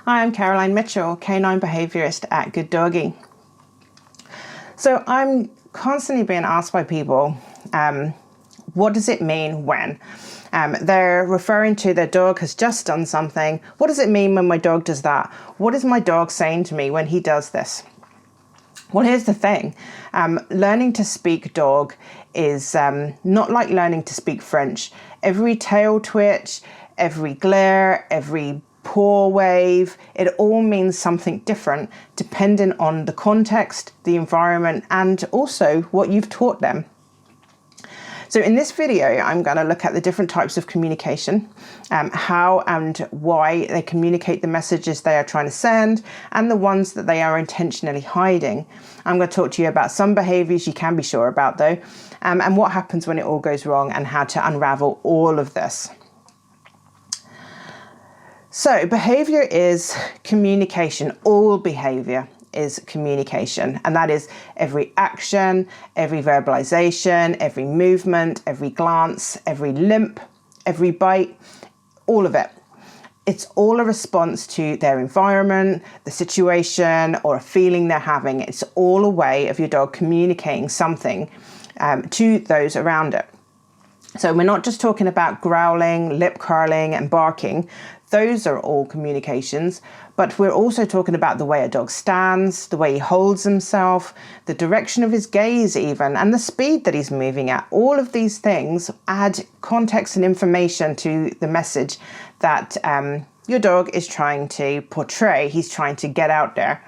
Hi, I'm Caroline Mitchell, canine behaviourist at Good Doggy. So I'm constantly being asked by people, what does it mean when? They're referring to their dog has just done something. What does it mean when my dog does that? What is my dog saying to me when he does this? Well, here's the thing. Learning to speak dog is not like learning to speak French. Every tail twitch, every glare, every paw wave, it all means something different depending on the context, the environment, and also what you've taught them. So in this video, I'm going to look at the different types of communication, how and why they communicate the messages they are trying to send, and the ones that they are intentionally hiding. I'm going to talk to you about some behaviours you can be sure about though, and what happens when it all goes wrong and how to unravel all of this. So behaviour is communication. All behaviour is communication, and that is every action, every verbalization, every movement, every glance, every limp, every bite, all of it. It's all a response to their environment, the situation, or a feeling they're having. It's all a way of your dog communicating something to those around it. So we're not just talking about growling, lip curling, and barking. Those are all communications, but we're also talking about the way a dog stands, the way he holds himself, the direction of his gaze even, and the speed that he's moving at. All of these things add context and information to the message that your dog is trying to portray. He's trying to get out there.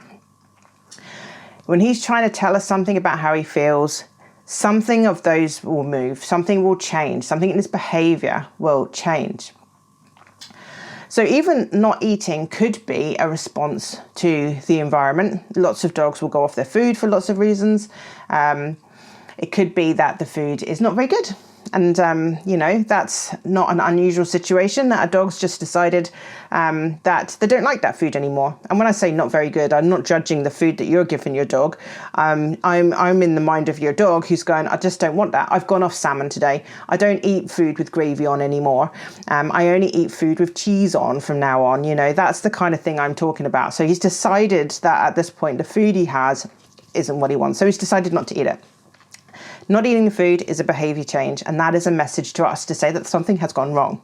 When he's trying to tell us something about how he feels, something of those will move, something will change, something in his behavior will change. So even not eating could be a response to the environment. Lots of dogs will go off their food for lots of reasons. It could be that the food is not very good. And, that's not an unusual situation, that a dog's just decided that they don't like that food anymore. And when I say not very good, I'm not judging the food that you're giving your dog. I'm in the mind of your dog who's going, I just don't want that. I've gone off salmon today. I don't eat food with gravy on anymore. I only eat food with cheese on from now on. That's the kind of thing I'm talking about. So he's decided that at this point, the food he has isn't what he wants. So he's decided not to eat it. Not eating the food is a behaviour change, and that is a message to us to say that something has gone wrong.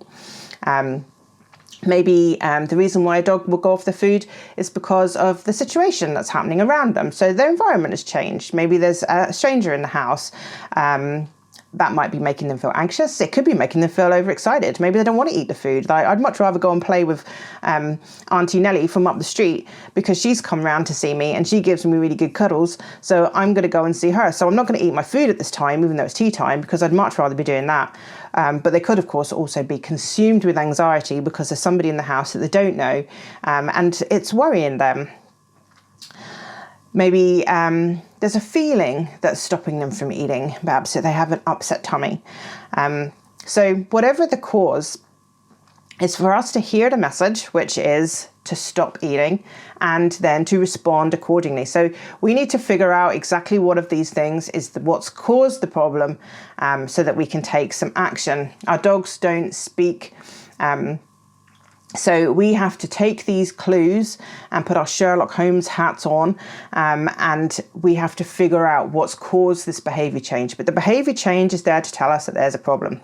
Maybe the reason why a dog will go off the food is because of the situation that's happening around them. So their environment has changed. Maybe there's a stranger in the house. That might be making them feel anxious. It could be making them feel overexcited. Maybe they don't want to eat the food. Like, I'd much rather go and play with Auntie Nellie from up the street because she's come round to see me and she gives me really good cuddles. So I'm going to go and see her. So I'm not going to eat my food at this time, even though it's tea time, because I'd much rather be doing that. But they could, of course, also be consumed with anxiety because there's somebody in the house that they don't know, and it's worrying them. Maybe there's a feeling that's stopping them from eating. Perhaps they have an upset tummy. So whatever the cause, it's for us to hear the message, which is to stop eating, and then to respond accordingly. So we need to figure out exactly what of these things is what's caused the problem, so that we can take some action. Our dogs don't speak. So we have to take these clues and put our Sherlock Holmes hats on, and we have to figure out what's caused this behaviour change. But the behaviour change is there to tell us that there's a problem.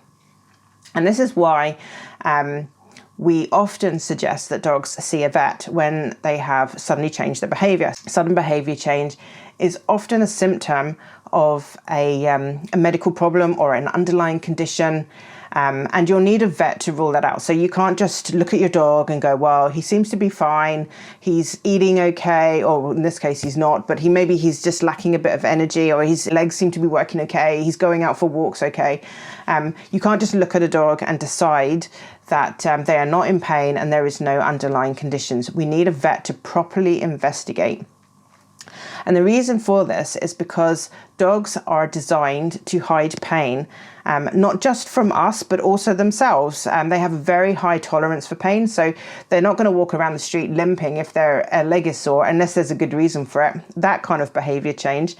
And this is why we often suggest that dogs see a vet when they have suddenly changed their behaviour. Sudden behaviour change is often a symptom of a medical problem or an underlying condition. And you'll need a vet to rule that out. So you can't just look at your dog and go, well, he seems to be fine. He's eating okay, or in this case, he's not, but he's just lacking a bit of energy, or his legs seem to be working okay. He's going out for walks okay. You can't just look at a dog and decide that they are not in pain and there is no underlying conditions. We need a vet to properly investigate. And the reason for this is because dogs are designed to hide pain, not just from us, but also themselves. They have a very high tolerance for pain, so they're not going to walk around the street limping if their leg is sore, unless there's a good reason for it. That kind of behaviour change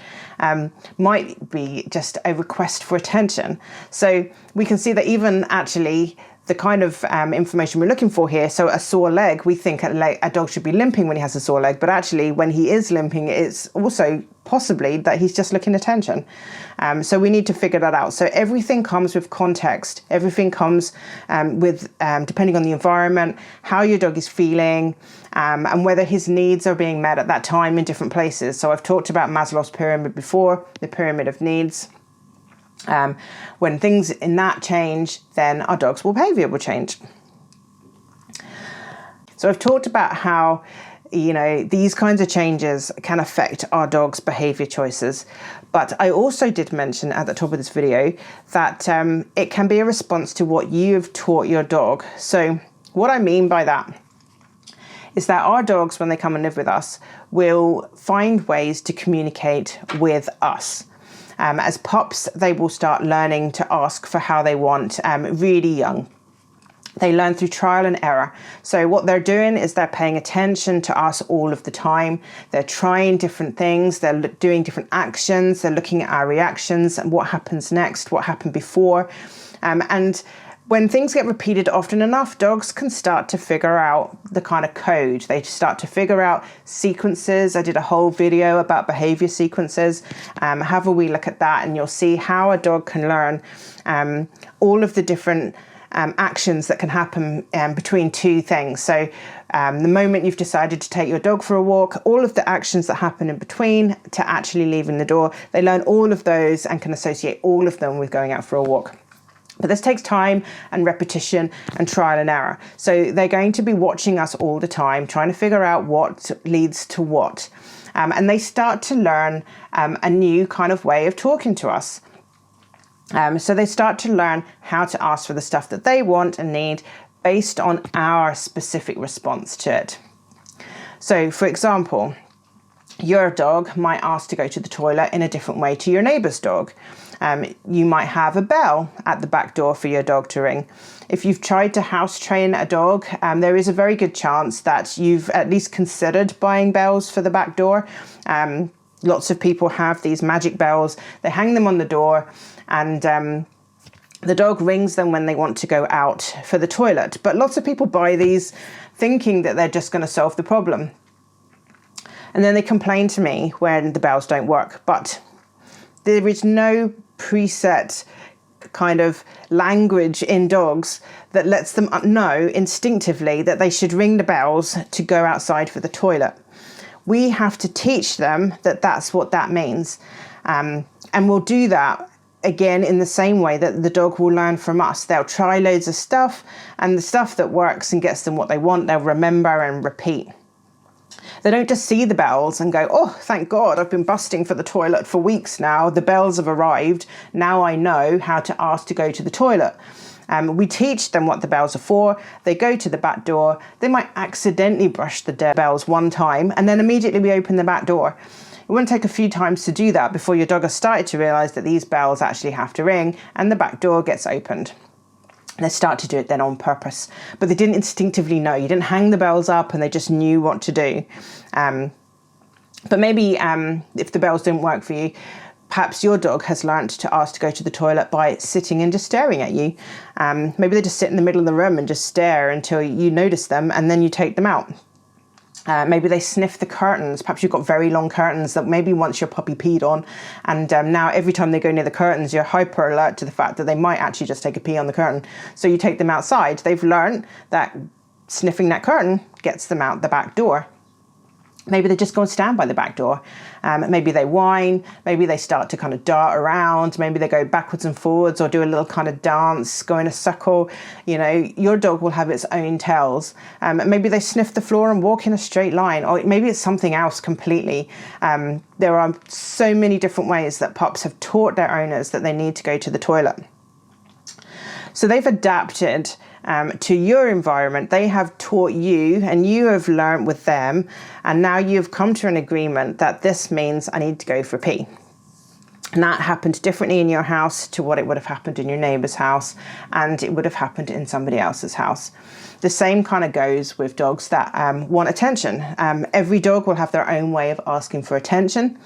might be just a request for attention. So we can see that even actually the kind of information we're looking for here. So a sore leg, we think a dog should be limping when he has a sore leg, but actually when he is limping, it's also possibly that he's just looking attention. So we need to figure that out. So everything comes with context. Everything comes with, depending on the environment, how your dog is feeling, and whether his needs are being met at that time in different places. So I've talked about Maslow's pyramid before, the pyramid of needs. When things in that change, then our dog's behaviour will change. So I've talked about how, you know, these kinds of changes can affect our dog's behaviour choices. But I also did mention at the top of this video that it can be a response to what you have taught your dog. So what I mean by that is that our dogs, when they come and live with us, will find ways to communicate with us. As pups, they will start learning to ask for how they want really young. They learn through trial and error. So what they're doing is they're paying attention to us all of the time. They're trying different things. They're doing different actions. They're looking at our reactions and what happens next, what happened before. And when things get repeated often enough, dogs can start to figure out the kind of code. They start to figure out sequences. I did a whole video about behaviour sequences. Have a wee look at that and you'll see how a dog can learn all of the different actions that can happen between two things. So the moment you've decided to take your dog for a walk, all of the actions that happen in between to actually leaving the door, they learn all of those and can associate all of them with going out for a walk. But this takes time and repetition and trial and error. So they're going to be watching us all the time, trying to figure out what leads to what. And they start to learn a new kind of way of talking to us. So they start to learn how to ask for the stuff that they want and need based on our specific response to it. So for example, your dog might ask to go to the toilet in a different way to your neighbour's dog. You might have a bell at the back door for your dog to ring. If you've tried to house train a dog, there is a very good chance that you've at least considered buying bells for the back door. Lots of people have these magic bells. They hang them on the door and the dog rings them when they want to go out for the toilet. But lots of people buy these thinking that they're just going to solve the problem. And then they complain to me when the bells don't work. But there is no preset kind of language in dogs that lets them know instinctively that they should ring the bells to go outside for the toilet. We have to teach them that that's what that means. And we'll do that again in the same way that the dog will learn from us. They'll try loads of stuff, and the stuff that works and gets them what they want, they'll remember and repeat. They don't just see the bells and go, oh, thank God, I've been busting for the toilet for weeks now. The bells have arrived. Now I know how to ask to go to the toilet. We teach them what the bells are for. They go to the back door. They might accidentally brush the bells one time and then immediately we open the back door. It won't take a few times to do that before your dog has started to realise that these bells actually have to ring and the back door gets opened. They start to do it then on purpose, but they didn't instinctively know. You didn't hang the bells up and they just knew what to do. But maybe if the bells didn't work for you, perhaps your dog has learnt to ask to go to the toilet by sitting and just staring at you. Maybe they just sit in the middle of the room and just stare until you notice them and then you take them out. Maybe they sniff the curtains. Perhaps you've got very long curtains that maybe once your puppy peed on, and now every time they go near the curtains, you're hyper alert to the fact that they might actually just take a pee on the curtain. So you take them outside. They've learned that sniffing that curtain gets them out the back door. Maybe they just go and stand by the back door. Maybe they whine. Maybe they start to kind of dart around. Maybe they go backwards and forwards or do a little kind of dance, go in a circle. You know, your dog will have its own tells. Maybe they sniff the floor and walk in a straight line, or maybe it's something else completely. There are so many different ways that pups have taught their owners that they need to go to the toilet. So they've adapted to your environment. They have taught you and you have learned with them, and now you've come to an agreement that this means I need to go for a pee. And that happened differently in your house to what it would have happened in your neighbour's house, and it would have happened in somebody else's house. The same kind of goes with dogs that want attention. Every dog will have their own way of asking for attention.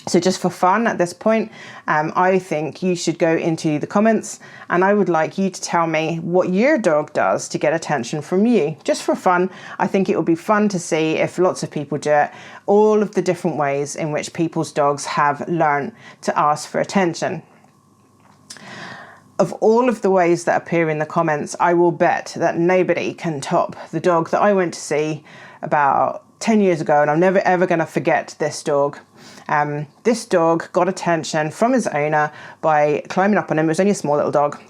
So just for fun at this point, I think you should go into the comments and I would like you to tell me what your dog does to get attention from you. Just for fun, I think it would be fun to see if lots of people do it, all of the different ways in which people's dogs have learned to ask for attention. Of all of the ways that appear in the comments, I will bet that nobody can top the dog that I went to see about 10 years ago, and I'm never ever going to forget this dog. This dog got attention from his owner by climbing up on him. It was only a small little dog,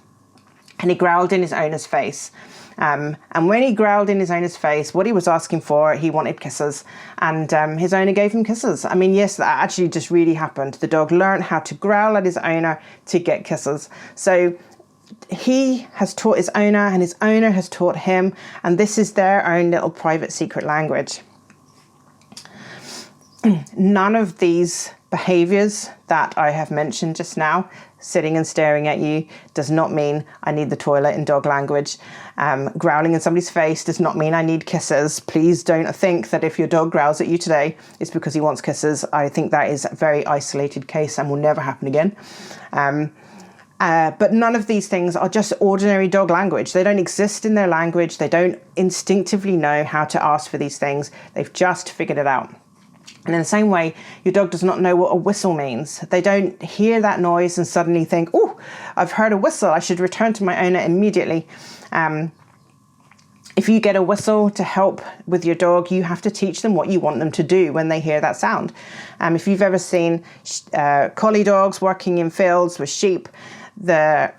and he growled in his owner's face. And when he growled in his owner's face, what he was asking for, he wanted kisses, and his owner gave him kisses. I mean, yes, that actually just really happened. The dog learned how to growl at his owner to get kisses. So he has taught his owner, and his owner has taught him, and this is their own little private secret language. None of these behaviours that I have mentioned just now, sitting and staring at you, does not mean I need the toilet in dog language. Growling in somebody's face does not mean I need kisses. Please don't think that if your dog growls at you today, it's because he wants kisses. I think that is a very isolated case and will never happen again. But none of these things are just ordinary dog language. They don't exist in their language. They don't instinctively know how to ask for these things. They've just figured it out. And in the same way, your dog does not know what a whistle means. They don't hear that noise and suddenly think, oh, I've heard a whistle, I should return to my owner immediately. If you get a whistle to help with your dog, you have to teach them what you want them to do when they hear that sound. If you've ever seen collie dogs working in fields with sheep, the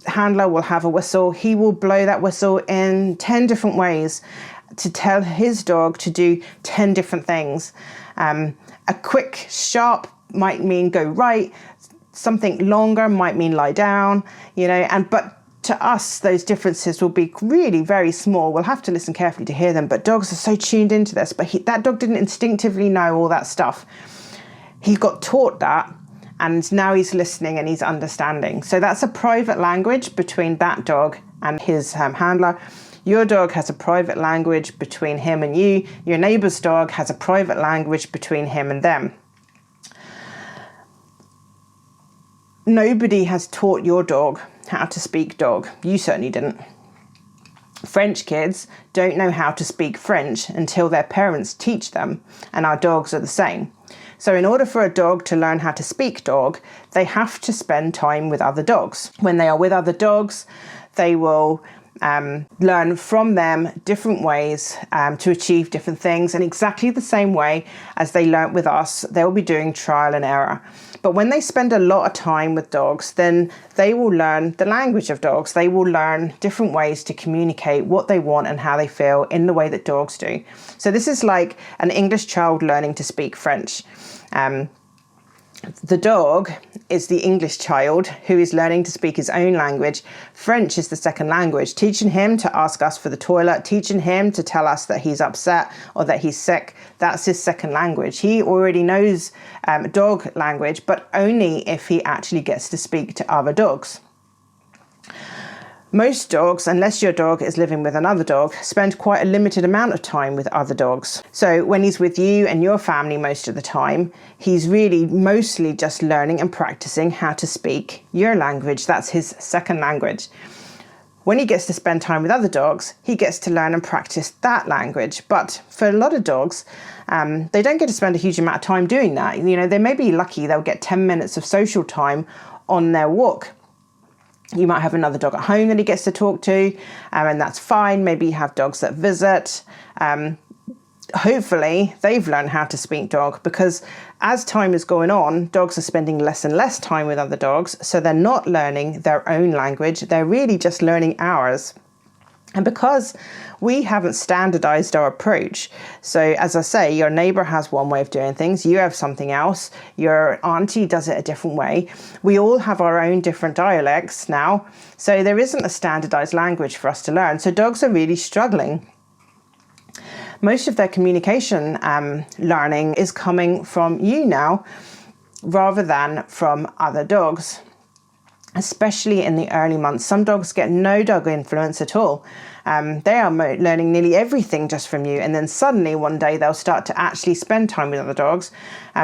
handler will have a whistle. He will blow that whistle in 10 different ways to tell his dog to do 10 different things. A quick, sharp might mean go right. Something longer might mean lie down, but to us, those differences will be really very small. We'll have to listen carefully to hear them, but dogs are so tuned into this. But that dog didn't instinctively know all that stuff. He got taught that, and now he's listening and he's understanding. So that's a private language between that dog and his handler. Your dog has a private language between him and you. Your neighbour's dog has a private language between him and them. Nobody has taught your dog how to speak dog. You certainly didn't. French kids don't know how to speak French until their parents teach them, and our dogs are the same. So in order for a dog to learn how to speak dog, they have to spend time with other dogs. When they are with other dogs, they will learn from them different ways to achieve different things, and exactly the same way as they learnt with us, they'll be doing trial and error. But when they spend a lot of time with dogs, then they will learn the language of dogs. They will learn different ways to communicate what they want and how they feel in the way that dogs do. So this is like an English child learning to speak French. The dog is the English child who is learning to speak his own language. French is the second language. Teaching him to ask us for the toilet, teaching him to tell us that he's upset or that he's sick, that's his second language. He already knows dog language, but only if he actually gets to speak to other dogs. Most dogs, unless your dog is living with another dog, spend quite a limited amount of time with other dogs. So when he's with you and your family most of the time, he's really mostly just learning and practicing how to speak your language. That's his second language. When he gets to spend time with other dogs, he gets to learn and practice that language. But for a lot of dogs, they don't get to spend a huge amount of time doing that. They may be lucky they'll get 10 minutes of social time on their walk. You might have another dog at home that he gets to talk to, and that's fine. Maybe you have dogs that visit. Hopefully, they've learned how to speak dog, because as time is going on, dogs are spending less and less time with other dogs, so they're not learning their own language. They're really just learning ours. And because we haven't standardized our approach, so as I say, your neighbor has one way of doing things, you have something else, your auntie does it a different way. We all have our own different dialects now, so there isn't a standardized language for us to learn. So dogs are really struggling. Most of their communication learning is coming from you now, rather than from other dogs. Especially in the early months. Some dogs get no dog influence at all. They are learning nearly everything just from you. And then suddenly one day they'll start to actually spend time with other dogs.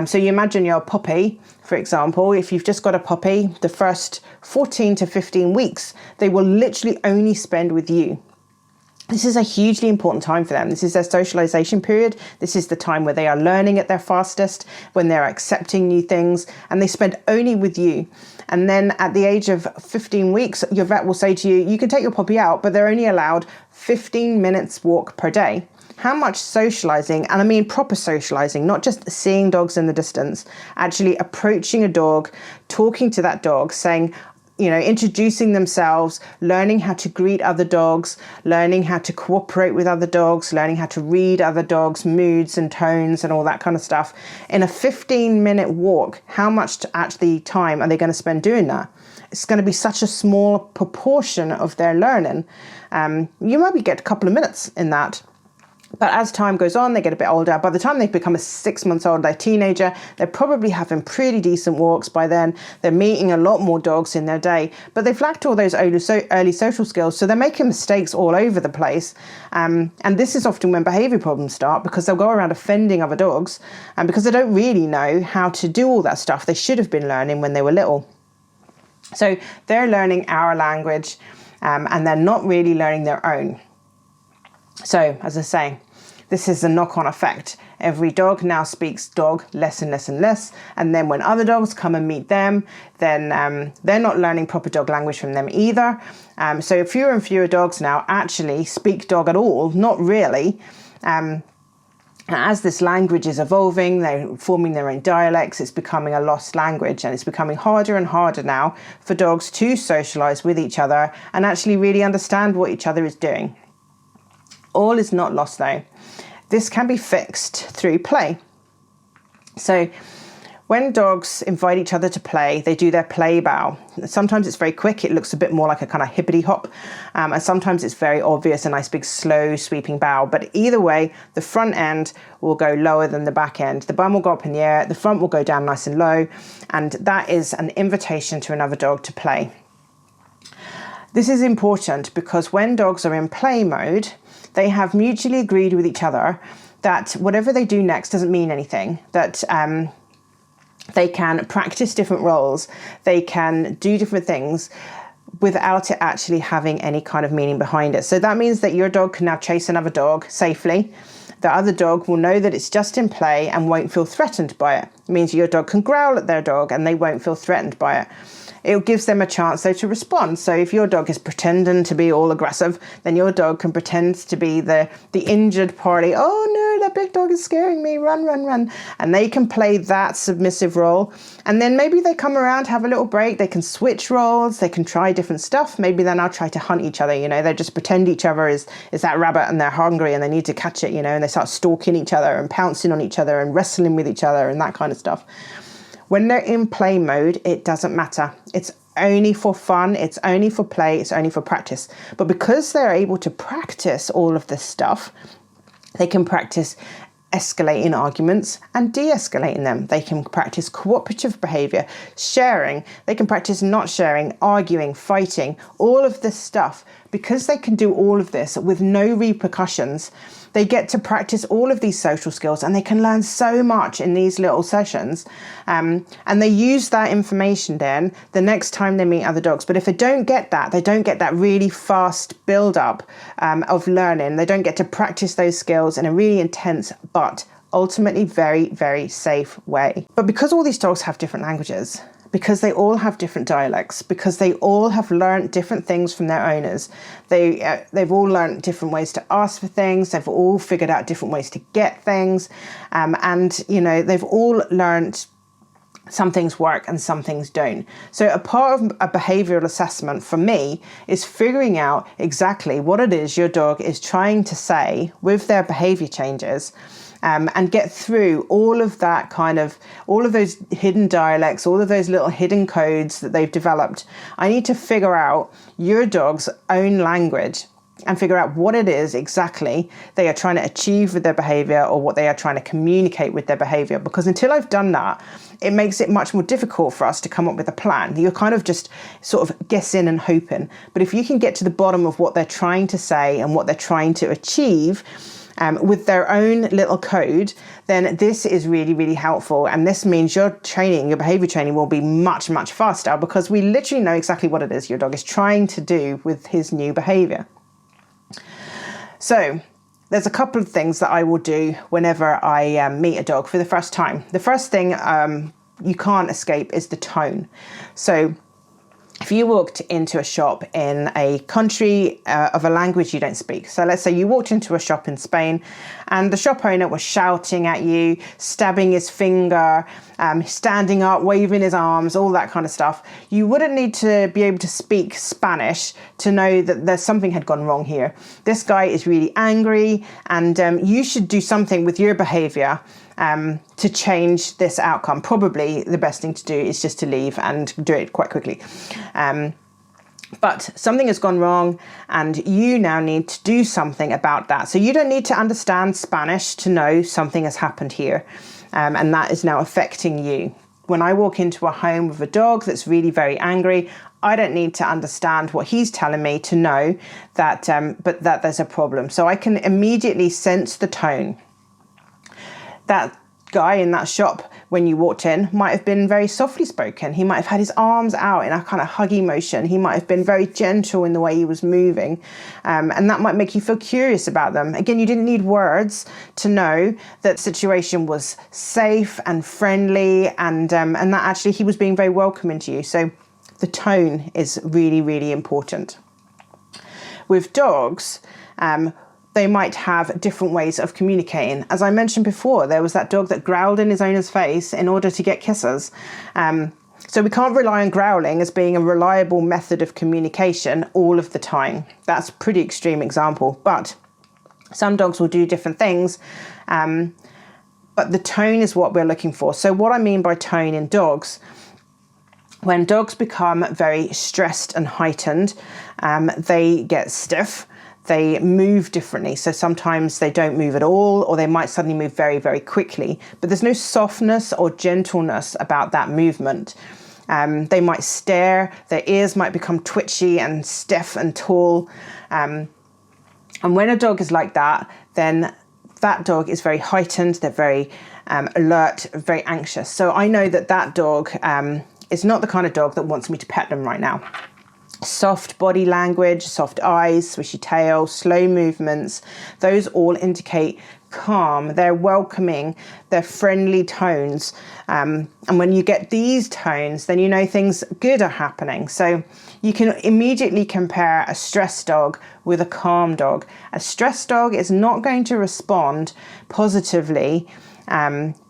So you imagine your puppy, for example, if you've just got a puppy, the first 14 to 15 weeks, they will literally only spend with you. This is a hugely important time for them. This is their socialization period. This is the time where they are learning at their fastest, when they're accepting new things, and they spend only with you. And then at the age of 15 weeks, your vet will say to you, you can take your puppy out, but they're only allowed 15 minutes walk per day. How much socializing, and I mean proper socializing, not just seeing dogs in the distance, actually approaching a dog, talking to that dog, saying, introducing themselves, learning how to greet other dogs, learning how to cooperate with other dogs, learning how to read other dogs' moods and tones and all that kind of stuff. In a 15-minute walk, how much actually time are they going to spend doing that? It's going to be such a small proportion of their learning. You maybe get a couple of minutes in that. But as time goes on, they get a bit older. By the time they become 6 months old, they're a teenager, they're probably having pretty decent walks by then. They're meeting a lot more dogs in their day, but they've lacked all those early social skills. So they're making mistakes all over the place. And this is often when behaviour problems start, because they'll go around offending other dogs and because they don't really know how to do all that stuff they should have been learning when they were little. So they're learning our language and they're not really learning their own. So, as I say, this is a knock-on effect. Every dog now speaks dog less and less and less. And then when other dogs come and meet them, then they're not learning proper dog language from them either. So fewer and fewer dogs now actually speak dog at all, not really. As this language is evolving, they're forming their own dialects, it's becoming a lost language, and it's becoming harder and harder now for dogs to socialise with each other and actually really understand what each other is doing. All is not lost though. This can be fixed through play. So when dogs invite each other to play, they do their play bow. Sometimes it's very quick. It looks a bit more like a kind of hippity hop. And sometimes it's very obvious, a nice big slow sweeping bow. But either way, the front end will go lower than the back end. The bum will go up in the air. The front will go down nice and low. And that is an invitation to another dog to play. This is important because when dogs are in play mode, they have mutually agreed with each other that whatever they do next doesn't mean anything, that they can practice different roles, they can do different things without it actually having any kind of meaning behind it. So that means that your dog can now chase another dog safely. The other dog will know that it's just in play and won't feel threatened by it. It means your dog can growl at their dog and they won't feel threatened by it. It gives them a chance though to respond. So if your dog is pretending to be all aggressive, then your dog can pretend to be the injured party. Oh no, that big dog is scaring me, run, run, run. And they can play that submissive role. And then maybe they come around, have a little break, they can switch roles, they can try different stuff. Maybe they'll now try to hunt each other, they just pretend each other is that rabbit and they're hungry and they need to catch it, and they start stalking each other and pouncing on each other and wrestling with each other and that kind of stuff. When they're in play mode, it doesn't matter. It's only for fun, it's only for play, it's only for practice. But because they're able to practice all of this stuff, they can practice escalating arguments and de-escalating them. They can practice cooperative behaviour, sharing, they can practice not sharing, arguing, fighting, all of this stuff. Because they can do all of this with no repercussions, they get to practice all of these social skills and they can learn so much in these little sessions. And they use that information then the next time they meet other dogs. But if they don't get that really fast build up of learning, they don't get to practice those skills in a really intense but ultimately very, very safe way. But because all these dogs have different languages, because they all have different dialects, because they all have learned different things from their owners. They've all learned different ways to ask for things. They've all figured out different ways to get things. And they've all learned some things work and some things don't. So a part of a behavioural assessment for me is figuring out exactly what it is your dog is trying to say with their behaviour changes. And get through all of those hidden dialects, all of those little hidden codes that they've developed. I need to figure out your dog's own language. and figure out what it is exactly they are trying to achieve with their behavior, or what they are trying to communicate with their behavior. Because until I've done that, it makes it much more difficult for us to come up with a plan. You're kind of just sort of guessing and hoping. But if you can get to the bottom of what they're trying to say and what they're trying to achieve, with their own little code, then this is really, really helpful. And this means your behavior training will be much, much faster, because we literally know exactly what it is your dog is trying to do with his new behavior. So there's a couple of things that I will do whenever I meet a dog for the first time. The first thing you can't escape is the tone. So if you walked into a shop in a country of a language you don't speak, so let's say you walked into a shop in Spain and the shop owner was shouting at you, stabbing his finger, standing up, waving his arms, all that kind of stuff, you wouldn't need to be able to speak Spanish to know that there's something had gone wrong here. This guy is really angry, and you should do something with your behavior to change this outcome. Probably the best thing to do is just to leave and do it quite quickly. But something has gone wrong and you now need to do something about that. So you don't need to understand Spanish to know something has happened here, and that is now affecting you. When I walk into a home with a dog that's really very angry, I don't need to understand what he's telling me to know that, but that there's a problem. So I can immediately sense the tone. That guy in that shop, when you walked in, might have been very softly spoken. He might have had his arms out in a kind of huggy motion. He might have been very gentle in the way he was moving. And that might make you feel curious about them. Again, you didn't need words to know that the situation was safe and friendly, and that actually he was being very welcoming to you. So the tone is really, really important. With dogs, they might have different ways of communicating. As I mentioned before, there was that dog that growled in his owner's face in order to get kisses. So we can't rely on growling as being a reliable method of communication all of the time. That's a pretty extreme example, but some dogs will do different things. But the tone is what we're looking for. So what I mean by tone in dogs, when dogs become very stressed and heightened, they get stiff. They move differently. So sometimes they don't move at all, or they might suddenly move very, very quickly. But there's no softness or gentleness about that movement. They might stare, their ears might become twitchy and stiff and tall. And when a dog is like that, then that dog is very heightened, they're very alert, very anxious. So I know that that dog is not the kind of dog that wants me to pet them right now. Soft body language, soft eyes, swishy tail, slow movements, those all indicate calm. They're welcoming, they're friendly tones. And when you get these tones, then you know things good are happening. So you can immediately compare a stressed dog with a calm dog. A stressed dog is not going to respond positively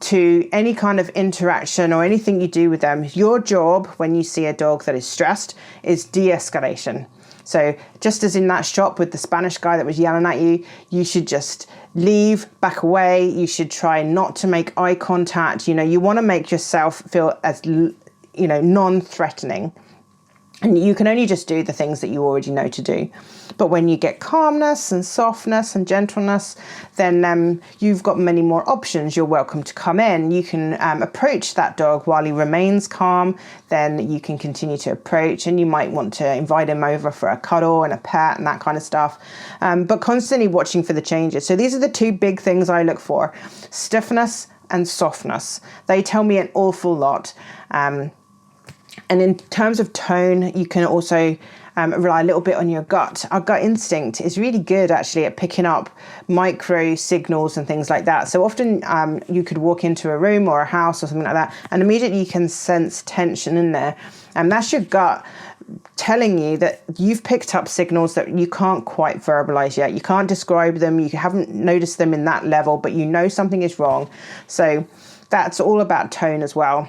to any kind of interaction or anything you do with them. Your job when you see a dog that is stressed is de-escalation. So just as in that shop with the Spanish guy that was yelling at you, you should just leave, back away. You should try not to make eye contact. You want to make yourself feel as, non-threatening. And you can only just do the things that you already know to do. But when you get calmness and softness and gentleness, then you've got many more options. You're welcome to come in. You can approach that dog while he remains calm. Then you can continue to approach, and you might want to invite him over for a cuddle and a pet and that kind of stuff. But constantly watching for the changes. So these are the two big things I look for: stiffness and softness. They tell me an awful lot. And in terms of tone, you can also rely a little bit on your gut. Our gut instinct is really good actually at picking up micro signals and things like that. So often you could walk into a room or a house or something like that, and immediately you can sense tension in there. And that's your gut telling you that you've picked up signals that you can't quite verbalize yet. You can't describe them. You haven't noticed them in that level, but you know something is wrong. So that's all about tone as well.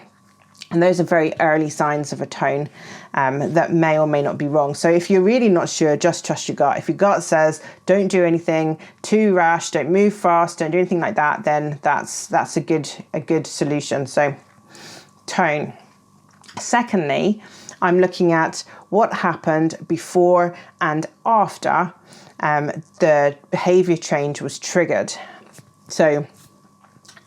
And those are very early signs of a tone that may or may not be wrong. So if you're really not sure, just trust your gut. If your gut says, don't do anything too rash, don't move fast, don't do anything like that, then that's a good solution. So tone. Secondly, I'm looking at what happened before and after the behavior change was triggered. So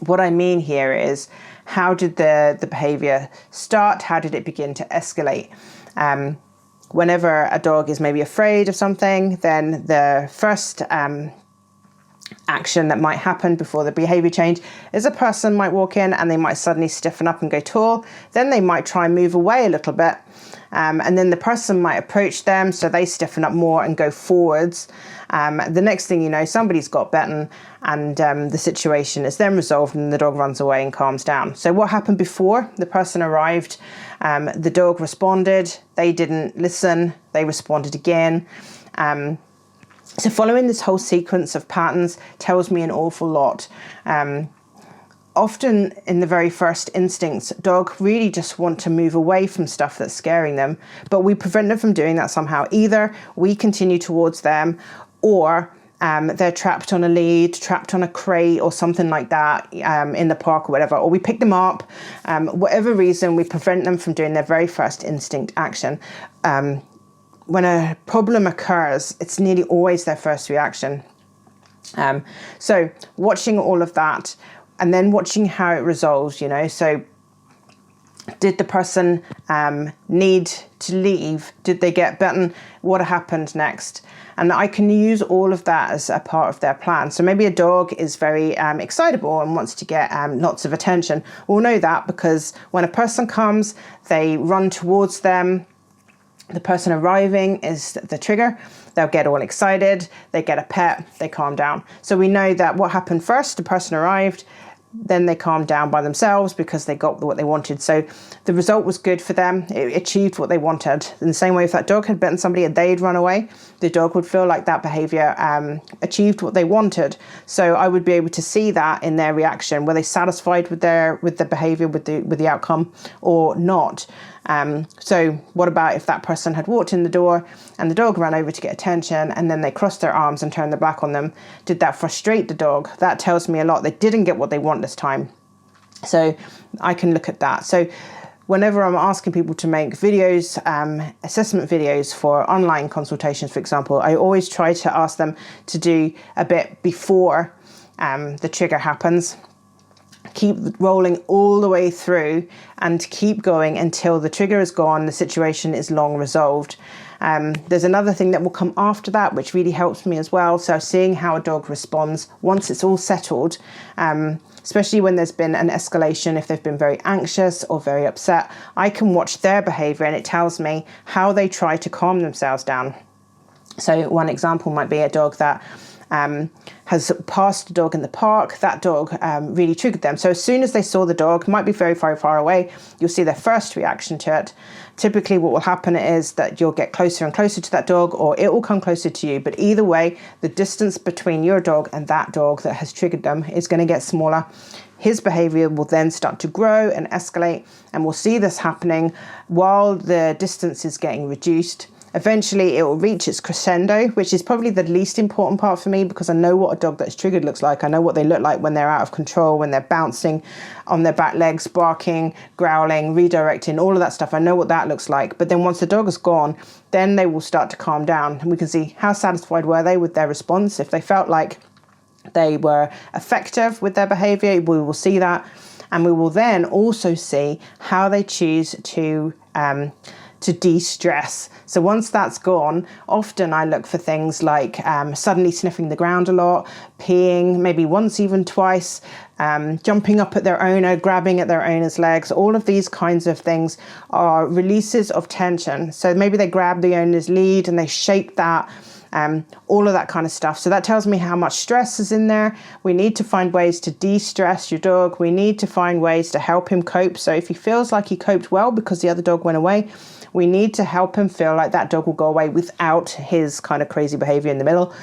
what I mean here is, how did the behavior start? How did it begin to escalate? Whenever a dog is maybe afraid of something, then the first action that might happen before the behavior change is a person might walk in and they might suddenly stiffen up and go tall. Then they might try and move away a little bit. And then the person might approach them, so they stiffen up more and go forwards. The next thing you know, somebody's got bitten, and the situation is then resolved and the dog runs away and calms down. So what happened before the person arrived? The dog responded, they didn't listen, they responded again. So following this whole sequence of patterns tells me an awful lot. Often in the very first instincts, dog really just want to move away from stuff that's scaring them, but we prevent them from doing that somehow. Either we continue towards them, or they're trapped on a lead, trapped on a crate or something like that in the park or whatever, or we pick them up. Whatever reason, we prevent them from doing their very first instinct action. When a problem occurs, it's nearly always their first reaction. So watching all of that, and then watching how it resolves, you know. So did the person need to leave? Did they get bitten? What happened next? And I can use all of that as a part of their plan. So maybe a dog is very excitable and wants to get lots of attention. We'll know that because when a person comes, they run towards them. The person arriving is the trigger. They'll get all excited, they get a pet, they calm down. So we know that what happened first, the person arrived, then they calmed down by themselves because they got what they wanted. So the result was good for them. It achieved what they wanted. In the same way, if that dog had bitten somebody and they'd run away, the dog would feel like that behavior achieved what they wanted. So I would be able to see that in their reaction. Were they satisfied with the behavior, with the outcome, or not? So what about if that person had walked in the door and the dog ran over to get attention and then they crossed their arms and turned their back on them? Did that frustrate the dog? That tells me a lot. They didn't get what they want this time. So I can look at that. So whenever I'm asking people to make videos, assessment videos for online consultations, for example, I always try to ask them to do a bit before the trigger happens. Keep rolling all the way through and keep going until the trigger is gone, the situation is long resolved. There's another thing that will come after that, which really helps me as well. So seeing how a dog responds once it's all settled, especially when there's been an escalation, if they've been very anxious or very upset, I can watch their behavior and it tells me how they try to calm themselves down. So one example might be a dog that has passed a dog in the park. That dog really triggered them. So as soon as they saw the dog, might be very, very far away, you'll see their first reaction to it. Typically what will happen is that you'll get closer and closer to that dog, or it will come closer to you. But either way, the distance between your dog and that dog that has triggered them is going to get smaller. His behavior will then start to grow and escalate, and we'll see this happening while the distance is getting reduced. Eventually it will reach its crescendo, which is probably the least important part for me, because I know what a dog that's triggered looks like. I know what they look like when they're out of control, when they're bouncing on their back legs, barking, growling, redirecting, all of that stuff. I know what that looks like. But then once the dog is gone, then they will start to calm down, and we can see how satisfied were they with their response. If they felt like they were effective with their behavior, we will see that. And we will then also see how they choose to de-stress. So once that's gone, often I look for things like suddenly sniffing the ground a lot, peeing, maybe once, even twice, jumping up at their owner, grabbing at their owner's legs. All of these kinds of things are releases of tension. So maybe they grab the owner's lead and they shake that, all of that kind of stuff. So that tells me how much stress is in there. We need to find ways to de-stress your dog. We need to find ways to help him cope. So if he feels like he coped well because the other dog went away, we need to help him feel like that dog will go away without his kind of crazy behavior in the middle.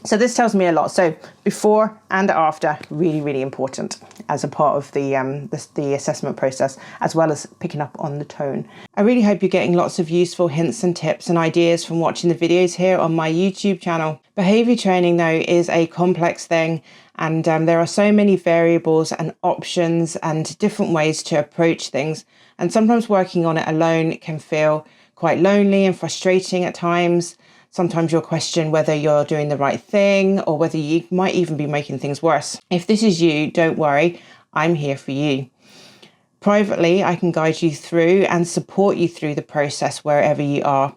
So this tells me a lot. So before and after, really, really important as a part of the assessment process, as well as picking up on the tone. I really hope you're getting lots of useful hints and tips and ideas from watching the videos here on my YouTube channel. Behavior training, though, is a complex thing, and there are so many variables and options and different ways to approach things. And sometimes working on it alone can feel quite lonely and frustrating at times. Sometimes you'll question whether you're doing the right thing or whether you might even be making things worse. If this is you, don't worry, I'm here for you. Privately, I can guide you through and support you through the process wherever you are.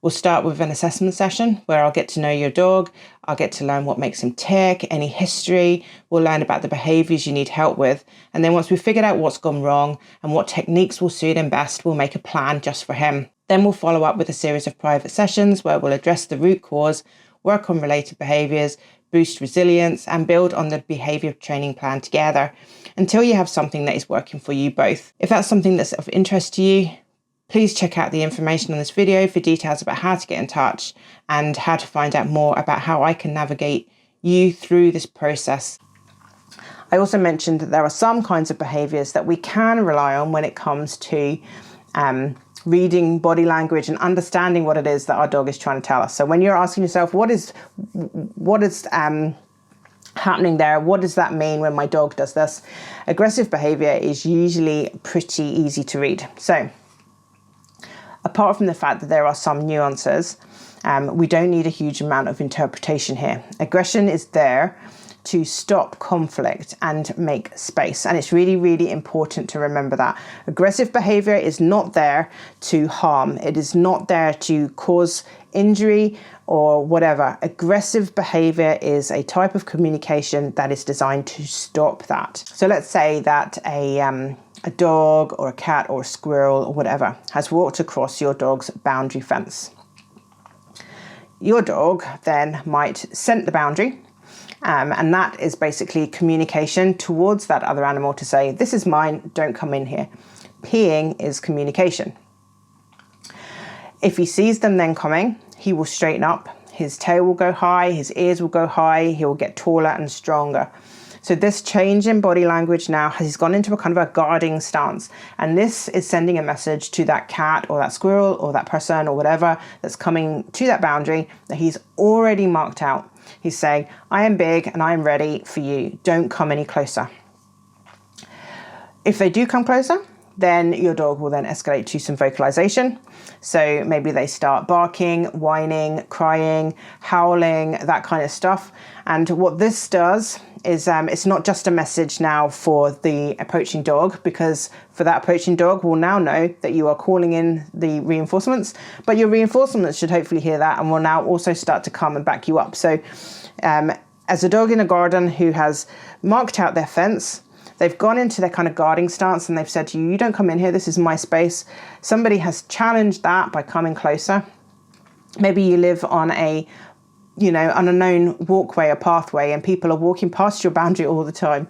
We'll start with an assessment session where I'll get to know your dog. I'll get to learn what makes him tick, any history. We'll learn about the behaviours you need help with. And then once we've figured out what's gone wrong and what techniques will suit him best, we'll make a plan just for him. Then we'll follow up with a series of private sessions where we'll address the root cause, work on related behaviours, boost resilience, and build on the behaviour training plan together until you have something that is working for you both. If that's something that's of interest to you, please check out the information on this video for details about how to get in touch and how to find out more about how I can navigate you through this process. I also mentioned that there are some kinds of behaviours that we can rely on when it comes to reading body language and understanding what it is that our dog is trying to tell us. So when you're asking yourself, what is happening there? What does that mean when my dog does this? Aggressive behaviour is usually pretty easy to read. So apart from the fact that there are some nuances, we don't need a huge amount of interpretation here. Aggression is there to stop conflict and make space. And it's really, really important to remember that. Aggressive behavior is not there to harm. It is not there to cause injury or whatever. Aggressive behavior is a type of communication that is designed to stop that. So let's say that a dog or a cat or a squirrel or whatever has walked across your dog's boundary fence. Your dog then might scent the boundary. And that is basically communication towards that other animal to say, this is mine, don't come in here. Peeing is communication. If he sees them then coming, he will straighten up, his tail will go high, his ears will go high, he will get taller and stronger. So this change in body language now has gone into a kind of a guarding stance. And this is sending a message to that cat or that squirrel or that person or whatever that's coming to that boundary that he's already marked out. He's saying, I am big and I am ready for you. Don't come any closer. If they do come closer, then your dog will then escalate to some vocalization. So maybe they start barking, whining, crying, howling, that kind of stuff. And what this does is it's not just a message now for the approaching dog, because for that approaching dog will now know that you are calling in the reinforcements, but your reinforcements should hopefully hear that and will now also start to come and back you up. So as a dog in a garden who has marked out their fence, they've gone into their kind of guarding stance and they've said to you, you don't come in here, this is my space. Somebody has challenged that by coming closer. Maybe you live on a known walkway or pathway and people are walking past your boundary all the time.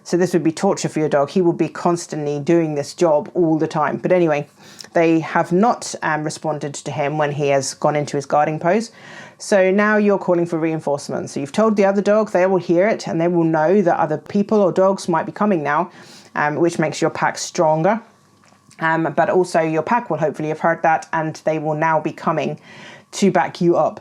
So this would be torture for your dog. He will be constantly doing this job all the time. But anyway, they have not responded to him when he has gone into his guarding pose. So now you're calling for reinforcement. So you've told the other dog, they will hear it and they will know that other people or dogs might be coming now, which makes your pack stronger. But also your pack will hopefully have heard that and they will now be coming to back you up.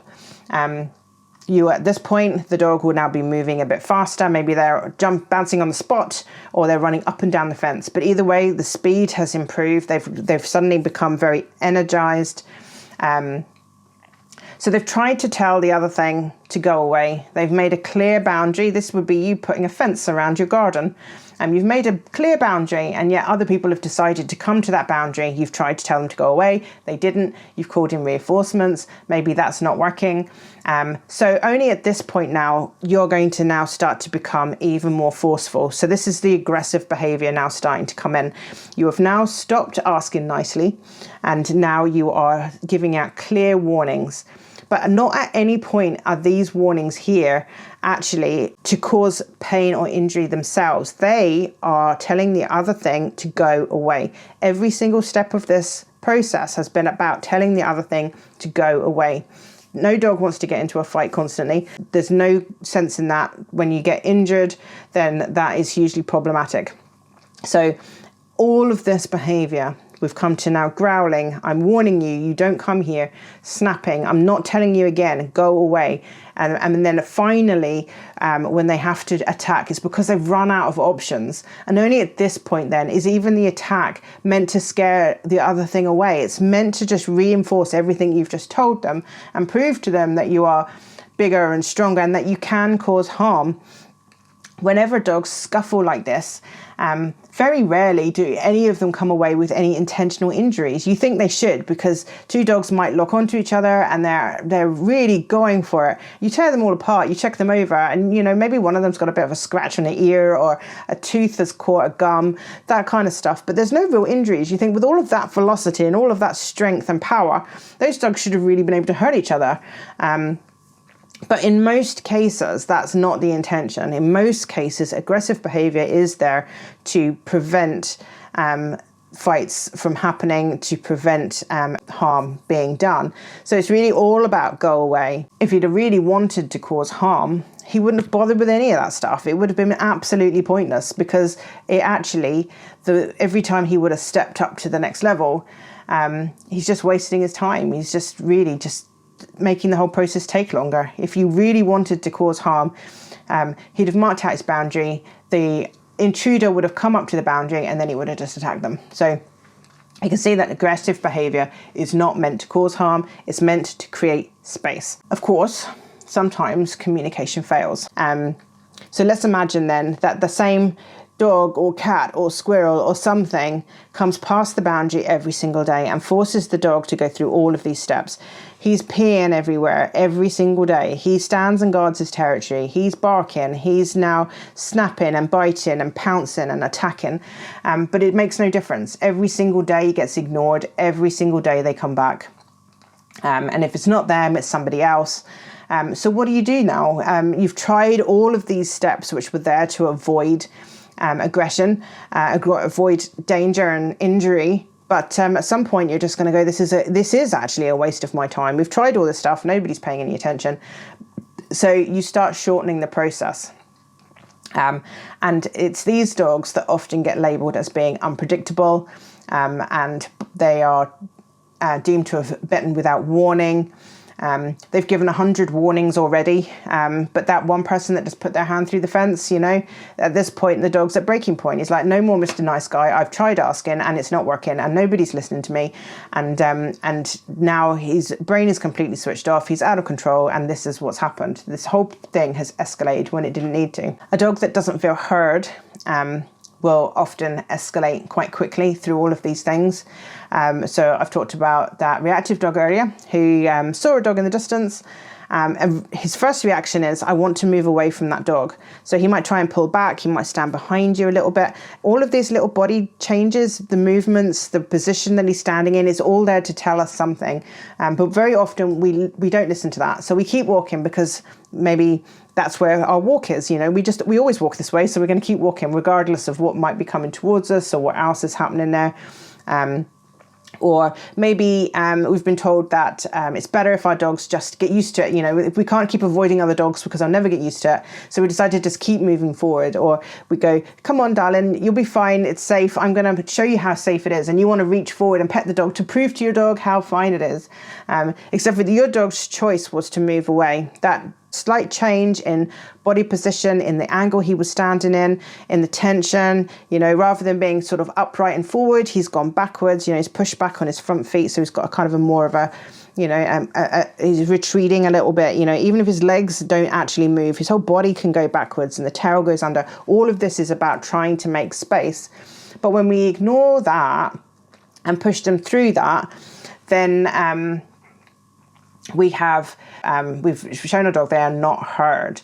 You at this point, the dog will now be moving a bit faster. Maybe they're bouncing on the spot or they're running up and down the fence. But either way, the speed has improved. They've suddenly become very energized. So they've tried to tell the other thing to go away. They've made a clear boundary. This would be you putting a fence around your garden. You've made a clear boundary and yet other people have decided to come to that boundary. You've tried to tell them to go away. They didn't. You've called in reinforcements. Maybe that's not working. So only at this point now, you're going to now start to become even more forceful. So this is the aggressive behavior now starting to come in. You have now stopped asking nicely and now you are giving out clear warnings. But not at any point are these warnings here actually to cause pain or injury themselves. They are telling the other thing to go away. Every single step of this process has been about telling the other thing to go away. No dog wants to get into a fight constantly. There's no sense in that. When you get injured, then that is hugely problematic. So all of this behavior, we've come to now growling, I'm warning you, you don't come here, snapping, I'm not telling you again, go away. And then finally, when they have to attack, it's because they've run out of options. And only at this point then is even the attack meant to scare the other thing away. It's meant to just reinforce everything you've just told them and prove to them that you are bigger and stronger and that you can cause harm. Whenever dogs scuffle like this, very rarely do any of them come away with any intentional injuries. You think they should, because two dogs might lock onto each other and they're really going for it. You tear them all apart, you check them over, and maybe one of them's got a bit of a scratch on the ear or a tooth has caught a gum, that kind of stuff. But there's no real injuries. You think with all of that velocity and all of that strength and power, those dogs should have really been able to hurt each other. But in most cases, that's not the intention. In most cases, aggressive behavior is there to prevent fights from happening, to prevent harm being done. So it's really all about go away. If he'd have really wanted to cause harm, he wouldn't have bothered with any of that stuff. It would have been absolutely pointless, because it actually, every time he would have stepped up to the next level, he's just wasting his time. He's just really just making the whole process take longer. If you really wanted to cause harm, he'd have marked out his boundary, the intruder would have come up to the boundary, and then he would have just attacked them. So you can see that aggressive behavior is not meant to cause harm, it's meant to create space. Of course, sometimes communication fails. So let's imagine then that the same dog or cat or squirrel or something comes past the boundary every single day and forces the dog to go through all of these steps. He's peeing everywhere every single day. He stands and guards his territory. He's barking. He's now snapping and biting and pouncing and attacking. But it makes no difference. Every single day he gets ignored. Every single day they come back. And if it's not them, it's somebody else. So what do you do now? You've tried all of these steps which were there to avoid aggression, avoid danger and injury. But at some point you're just going to go, this is actually a waste of my time. We've tried all this stuff. Nobody's paying any attention. So you start shortening the process. And it's these dogs that often get labelled as being unpredictable, and they are deemed to have bitten without warning. They've given 100 warnings already, but that one person that just put their hand through the fence, at this point, the dog's at breaking point. He's like, no more Mr. Nice Guy. I've tried asking and it's not working and nobody's listening to me. And now his brain is completely switched off. He's out of control. And this is what's happened. This whole thing has escalated when it didn't need to. A dog that doesn't feel heard, will often escalate quite quickly through all of these things. So I've talked about that reactive dog earlier, who saw a dog in the distance. And his first reaction is, I want to move away from that dog. So he might try and pull back. He might stand behind you a little bit. All of these little body changes, the movements, the position that he's standing in is all there to tell us something. But very often we don't listen to that. So we keep walking because maybe that's where our walk is. We always walk this way. So we're going to keep walking regardless of what might be coming towards us or what else is happening there. Or maybe we've been told that it's better if our dogs just get used to it. If we can't keep avoiding other dogs because I'll never get used to it. So we decide to just keep moving forward. Or we go, come on, darling, you'll be fine. It's safe. I'm going to show you how safe it is. And you want to reach forward and pet the dog to prove to your dog how fine it is. Except for your dog's choice was to move away. That slight change in body position, in the angle he was standing in the tension, rather than being sort of upright and forward, he's gone backwards, he's pushed back on his front feet. So he's got a kind of a more of a, he's retreating a little bit, even if his legs don't actually move, his whole body can go backwards and the tail goes under. All of this is about trying to make space. But when we ignore that and push them through that, then we've shown a dog they are not heard.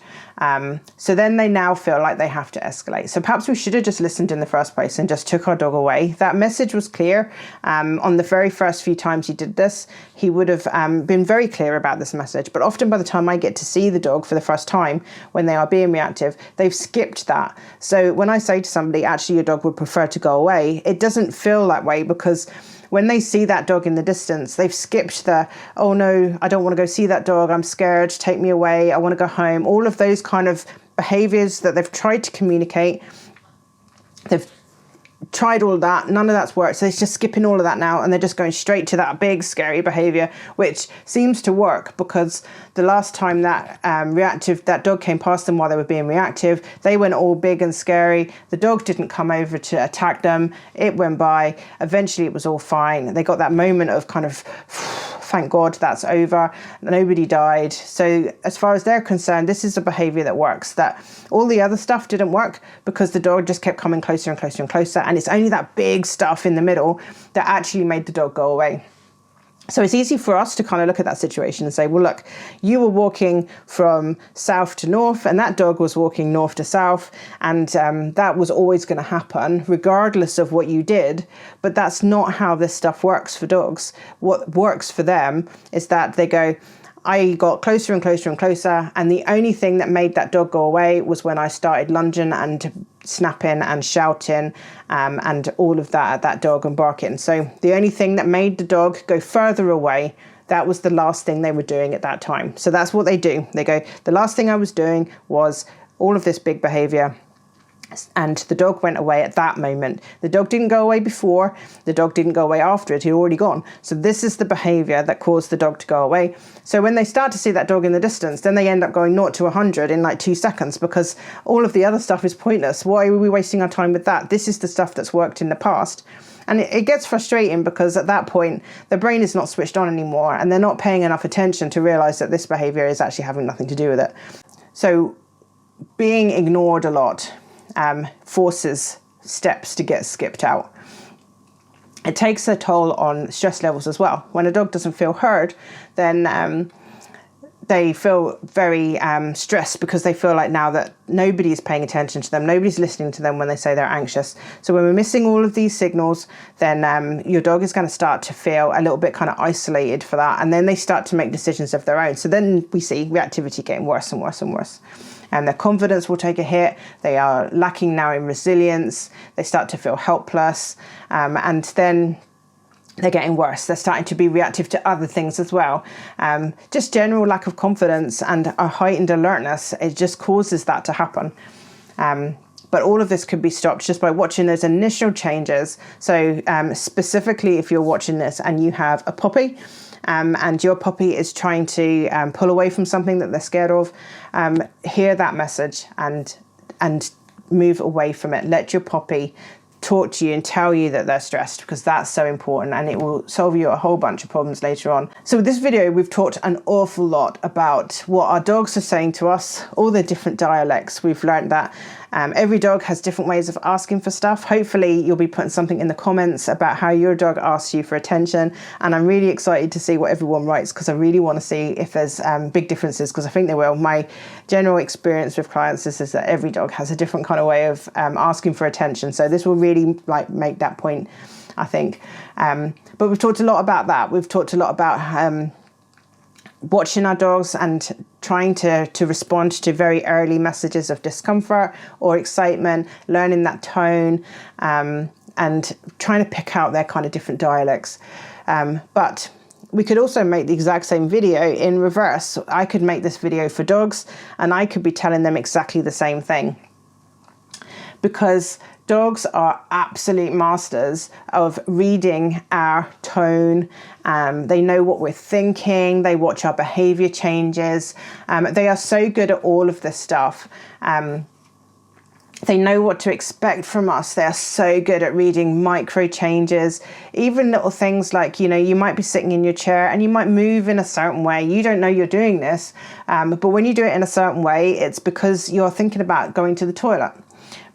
So then they now feel like they have to escalate. So perhaps we should have just listened in the first place and just took our dog away. That message was clear. On the very first few times he did this, he would have been very clear about this message. But often by the time I get to see the dog for the first time, when they are being reactive, they've skipped that. So when I say to somebody, actually your dog would prefer to go away, it doesn't feel that way, because when they see that dog in the distance, they've skipped the, oh no, I don't want to go see that dog, I'm scared, take me away, I want to go home. All of those kind of behaviours that they've tried to communicate, they've tried all of that, none of that's worked, so it's just skipping all of that now, and they're just going straight to that big scary behavior, which seems to work, because the last time that that dog came past them while they were being reactive, they went all big and scary. The dog didn't come over to attack them, it went by, eventually it was all fine. They got that moment of kind of thank God that's over, nobody died. So as far as they're concerned, this is a behavior that works. That all the other stuff didn't work because the dog just kept coming closer and closer and closer, and it's only that big stuff in the middle that actually made the dog go away. So it's easy for us to kind of look at that situation and say, well, look, you were walking from south to north, and that dog was walking north to south, and that was always going to happen regardless of what you did. But that's not how this stuff works for dogs. What works for them is that they go, I got closer and closer and closer, and the only thing that made that dog go away was when I started lunging and snapping and shouting and all of that at that dog and barking. So the only thing that made the dog go further away, that was the last thing they were doing at that time. So that's what they do. They go, the last thing I was doing was all of this big behavior, and the dog went away at that moment. The dog didn't go away before, the dog didn't go away after it, he'd already gone. So this is the behavior that caused the dog to go away. So when they start to see that dog in the distance, then they end up going 0 to 100 in like 2 seconds, because all of the other stuff is pointless. Why are we wasting our time with that? This is the stuff that's worked in the past. And it gets frustrating, because at that point, the brain is not switched on anymore, and they're not paying enough attention to realize that this behavior is actually having nothing to do with it. So being ignored a lot forces steps to get skipped out. It takes a toll on stress levels as well. When a dog doesn't feel heard, then they feel very stressed, because they feel like now that nobody's paying attention to them, nobody's listening to them when they say they're anxious. So when we're missing all of these signals, then your dog is going to start to feel a little bit kind of isolated for that, and then they start to make decisions of their own. So then we see reactivity getting worse and worse and worse. And their confidence will take a hit. They are lacking now in resilience. They start to feel helpless. And then they're getting worse. They're starting to be reactive to other things as well. Just general lack of confidence and a heightened alertness, it just causes that to happen. But all of this could be stopped just by watching those initial changes. So specifically, if you're watching this and you have a puppy, and your puppy is trying to pull away from something that they're scared of, hear that message and move away from it. Let your puppy talk to you and tell you that they're stressed, because that's so important, and it will solve you a whole bunch of problems later on. So with this video, we've talked an awful lot about what our dogs are saying to us, all the different dialects. We've learned that every dog has different ways of asking for stuff. Hopefully you'll be putting something in the comments about how your dog asks you for attention, and I'm really excited to see what everyone writes, because I really want to see if there's big differences, because I think there will. My general experience with clients is that every dog has a different kind of way of asking for attention, so this will really make that point, I think. But we've talked a lot about that. We've talked a lot about watching our dogs and trying to respond to very early messages of discomfort or excitement, learning that tone, and trying to pick out their kind of different dialects. But we could also make the exact same video in reverse. I could make this video for dogs, and I could be telling them exactly the same thing, because dogs are absolute masters of reading our tone. They know what we're thinking. They watch our behavior changes. They are so good at all of this stuff. They know what to expect from us. They are so good at reading micro changes, even little things like, you might be sitting in your chair and you might move in a certain way. You don't know you're doing this, but when you do it in a certain way, it's because you're thinking about going to the toilet.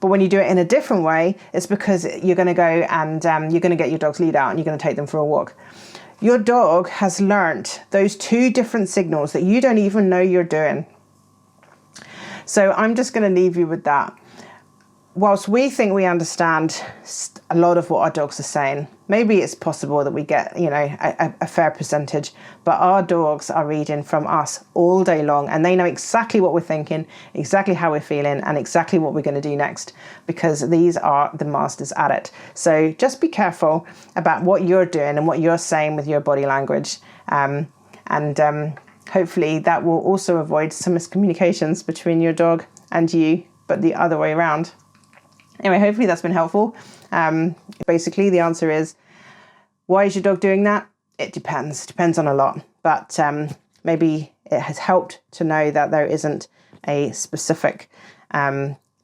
But when you do it in a different way, it's because you're going to go and you're going to get your dog's lead out and you're going to take them for a walk. Your dog has learnt those two different signals that you don't even know you're doing. So I'm just going to leave you with that. Whilst we think we understand a lot of what our dogs are saying, maybe it's possible that we get, a fair percentage, but our dogs are reading from us all day long, and they know exactly what we're thinking, exactly how we're feeling, and exactly what we're going to do next, because these are the masters at it. So just be careful about what you're doing and what you're saying with your body language. Hopefully that will also avoid some miscommunications between your dog and you, but the other way around. Anyway, hopefully that's been helpful. Basically, the answer is, why is your dog doing that? It depends on a lot, but maybe it has helped to know that there isn't a specific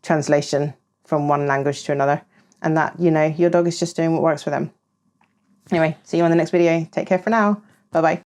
translation from one language to another, and that, you know, your dog is just doing what works for them. Anyway, see you on the next video. Take care for now. Bye-bye.